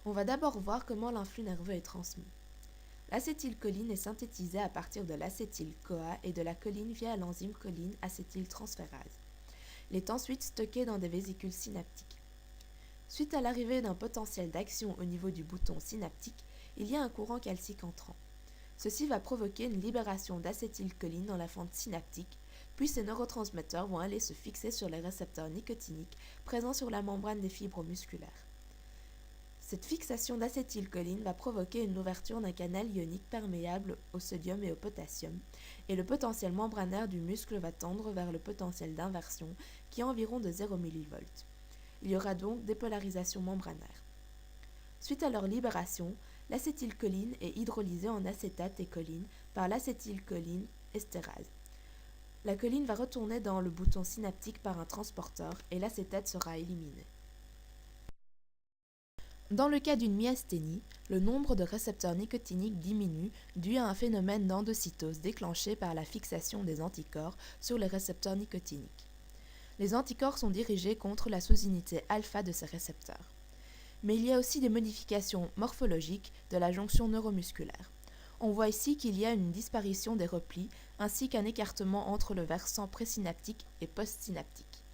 On va d'abord voir comment l'influx nerveux est transmis. L'acétylcholine est synthétisée à partir de l'acétyl-CoA et de la choline via l'enzyme choline acétyltransférase. Il est ensuite stocké dans des vésicules synaptiques. Suite à l'arrivée d'un potentiel d'action au niveau du bouton synaptique, il y a un courant calcique entrant. Ceci va provoquer une libération d'acétylcholine dans la fente synaptique, puis ces neurotransmetteurs vont aller se fixer sur les récepteurs nicotiniques présents sur la membrane des fibres musculaires. Cette fixation d'acétylcholine va provoquer une ouverture d'un canal ionique perméable au sodium et au potassium, et le potentiel membranaire du muscle va tendre vers le potentiel d'inversion qui est environ de 0 mV. Il y aura donc dépolarisation membranaire. Suite à leur libération, l'acétylcholine est hydrolysée en acétate et choline par l'acétylcholine estérase. La choline va retourner dans le bouton synaptique par un transporteur et l'acétate sera éliminé. Dans le cas d'une myasthénie, le nombre de récepteurs nicotiniques diminue dû à un phénomène d'endocytose déclenché par la fixation des anticorps sur les récepteurs nicotiniques. Les anticorps sont dirigés contre la sous-unité alpha de ces récepteurs. Mais il y a aussi des modifications morphologiques de la jonction neuromusculaire. On voit ici qu'il y a une disparition des replis ainsi qu'un écartement entre le versant présynaptique et postsynaptique.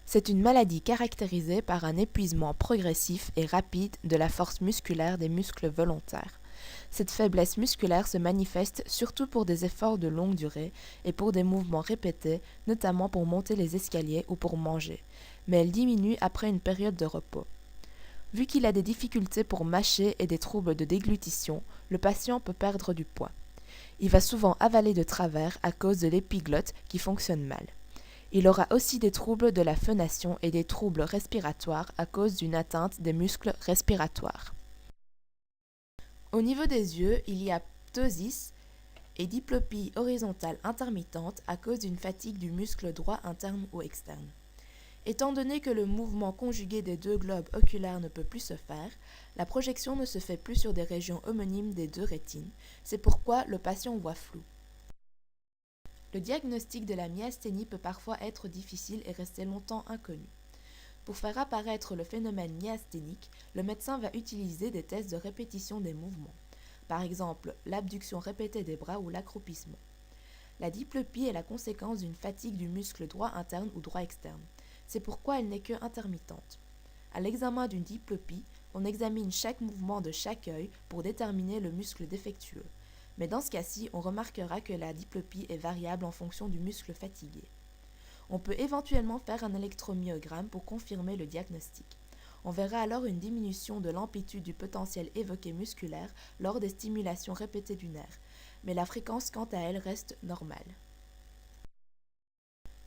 C'est une maladie caractérisée par un épuisement progressif et rapide de la force musculaire des muscles volontaires. Cette faiblesse musculaire se manifeste surtout pour des efforts de longue durée et pour des mouvements répétés, notamment pour monter les escaliers ou pour manger, mais elle diminue après une période de repos. Vu qu'il a des difficultés pour mâcher et des troubles de déglutition, le patient peut perdre du poids. Il va souvent avaler de travers à cause de l'épiglotte qui fonctionne mal. Il aura aussi des troubles de la phonation et des troubles respiratoires à cause d'une atteinte des muscles respiratoires. Au niveau des yeux, il y a ptosis et diplopie horizontale intermittente à cause d'une fatigue du muscle droit interne ou externe. Étant donné que le mouvement conjugué des deux globes oculaires ne peut plus se faire, la projection ne se fait plus sur des régions homonymes des deux rétines, c'est pourquoi le patient voit flou. Le diagnostic de la myasthénie peut parfois être difficile et rester longtemps inconnu. Pour faire apparaître le phénomène myasthénique, le médecin va utiliser des tests de répétition des mouvements, par exemple l'abduction répétée des bras ou l'accroupissement. La diplopie est la conséquence d'une fatigue du muscle droit interne ou droit externe. C'est pourquoi elle n'est que intermittente. À l'examen d'une diplopie, on examine chaque mouvement de chaque œil pour déterminer le muscle défectueux. Mais dans ce cas-ci, on remarquera que la diplopie est variable en fonction du muscle fatigué. On peut éventuellement faire un électromyogramme pour confirmer le diagnostic. On verra alors une diminution de l'amplitude du potentiel évoqué musculaire lors des stimulations répétées du nerf, mais la fréquence quant à elle reste normale.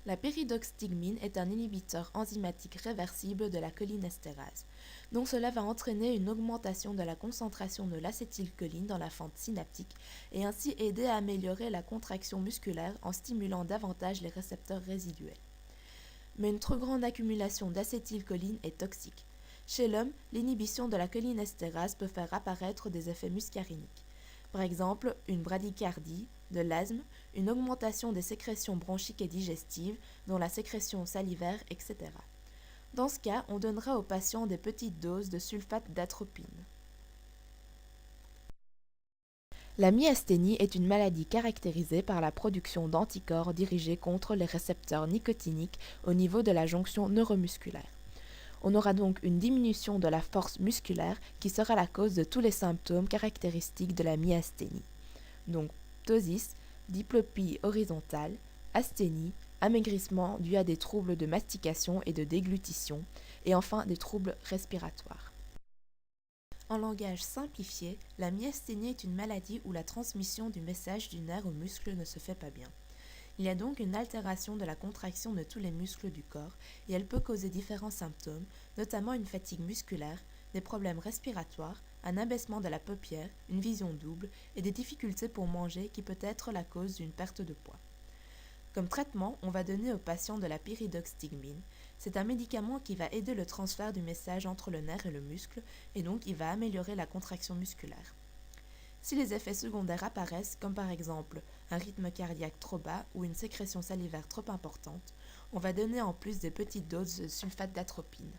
La pyridoxstigmine est un inhibiteur enzymatique réversible de la cholinestérase. Donc cela va entraîner une augmentation de la concentration de l'acétylcholine dans la fente synaptique et ainsi aider à améliorer la contraction musculaire en stimulant davantage les récepteurs résiduels. Mais une trop grande accumulation d'acétylcholine est toxique. Chez l'homme, l'inhibition de la cholinestérase peut faire apparaître des effets muscariniques. Par exemple, une bradycardie, de l'asthme, une augmentation des sécrétions bronchiques et digestives, dont la sécrétion salivaire, etc. Dans ce cas, on donnera aux patients des petites doses de sulfate d'atropine. La myasthénie est une maladie caractérisée par la production d'anticorps dirigés contre les récepteurs nicotiniques au niveau de la jonction neuromusculaire. On aura donc une diminution de la force musculaire qui sera la cause de tous les symptômes caractéristiques de la myasthénie. Donc, ptosis, diplopie horizontale, asthénie, amaigrissement dû à des troubles de mastication et de déglutition, et enfin des troubles respiratoires. En langage simplifié, la myasthénie est une maladie où la transmission du message du nerf au muscle ne se fait pas bien. Il y a donc une altération de la contraction de tous les muscles du corps et elle peut causer différents symptômes, notamment une fatigue musculaire, des problèmes respiratoires, un abaissement de la paupière, une vision double et des difficultés pour manger qui peut être la cause d'une perte de poids. Comme traitement, on va donner aux patients de la pyridoxstigmine. C'est un médicament qui va aider le transfert du message entre le nerf et le muscle et donc il va améliorer la contraction musculaire. Si les effets secondaires apparaissent, comme par exemple un rythme cardiaque trop bas ou une sécrétion salivaire trop importante, on va donner en plus des petites doses de sulfate d'atropine.